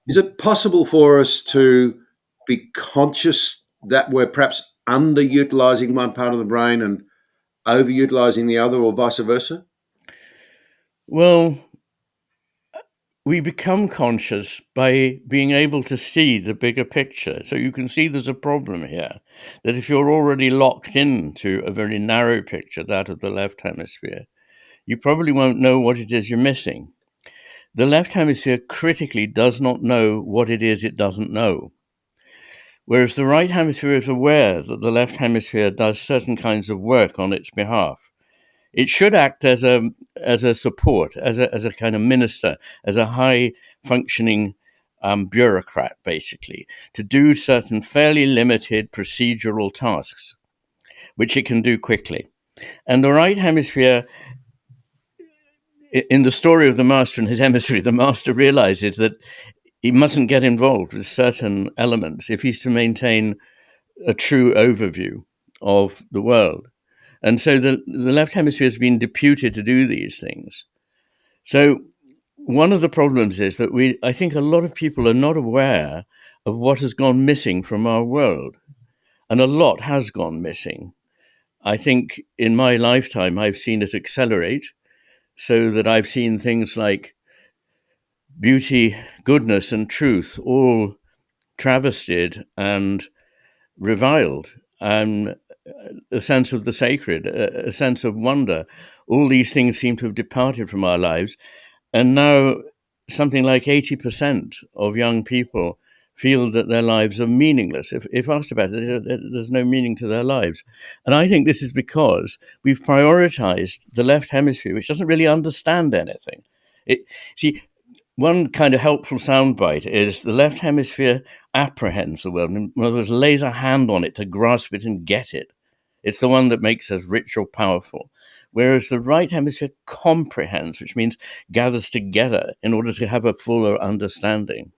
Is it possible for us to be conscious that we're perhaps underutilizing one part of the brain and overutilizing the other, or vice versa? Well, we become conscious by being able to see the bigger picture. So you can see there's a problem here, that if you're already locked into a very narrow picture, that of the left hemisphere, you probably won't know what it is you're missing. The left hemisphere critically does not know what it is it doesn't know. Whereas the right hemisphere is aware that the left hemisphere does certain kinds of work on its behalf. It should act as a support, as a kind of minister, as a high functioning bureaucrat, basically, to do certain fairly limited procedural tasks, which it can do quickly. And the right hemisphere, in the story of the master and his emissary, the master realizes that he mustn't get involved with certain elements if he's to maintain a true overview of the world. And so the left hemisphere has been deputed to do these things. So one of the problems is that I think a lot of people are not aware of what has gone missing from our world. And a lot has gone missing. I think in my lifetime, I've seen it accelerate, so that I've seen things like beauty, goodness, and truth all travestied and reviled, and a sense of the sacred, a sense of wonder. All these things seem to have departed from our lives. And now something like 80% of young people feel that their lives are meaningless. If asked about it, there's no meaning to their lives. And I think this is because we've prioritized the left hemisphere, which doesn't really understand anything. See, one kind of helpful soundbite is the left hemisphere apprehends the world. In other words, lays a hand on it to grasp it and get it. It's the one that makes us rich or powerful. Whereas the right hemisphere comprehends, which means gathers together in order to have a fuller understanding.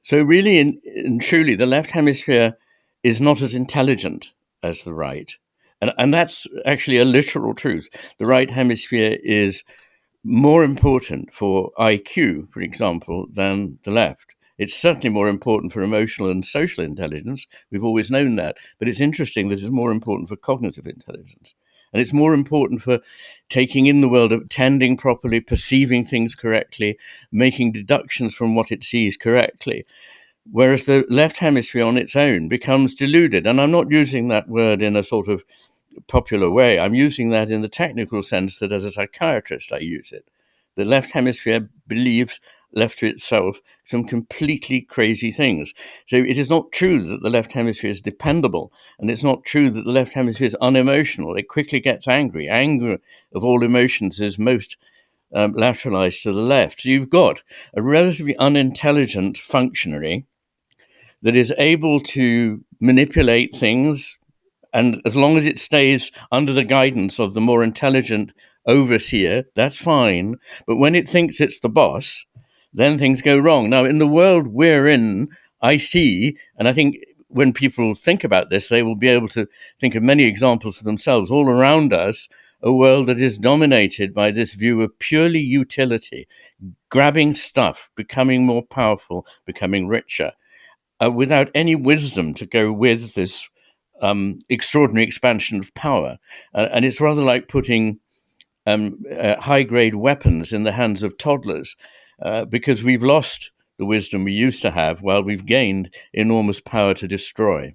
So really and truly, the left hemisphere is not as intelligent as the right. And that's actually a literal truth. The right hemisphere is more important for IQ, for example, than the left. It's certainly more important for emotional and social intelligence. We've always known that. But it's interesting that it's more important for cognitive intelligence. And it's more important for taking in the world, attending properly, perceiving things correctly, making deductions from what it sees correctly. Whereas the left hemisphere on its own becomes deluded. And I'm not using that word in a sort of popular way. I'm using that in the technical sense that as a psychiatrist, I use it. The left hemisphere believes, left to itself, some completely crazy things. So it is not true that the left hemisphere is dependable, and it's not true that the left hemisphere is unemotional. It quickly gets angry. Anger of all emotions is most lateralized to the left. So you've got a relatively unintelligent functionary that is able to manipulate things, and as long as it stays under the guidance of the more intelligent overseer, that's fine. But when it thinks it's the boss, then things go wrong. Now, in the world we're in, I see, and I think when people think about this, they will be able to think of many examples for themselves all around us, a world that is dominated by this view of purely utility, grabbing stuff, becoming more powerful, becoming richer, without any wisdom to go with this extraordinary expansion of power. And it's rather like putting high-grade weapons in the hands of toddlers, because we've lost the wisdom we used to have while we've gained enormous power to destroy.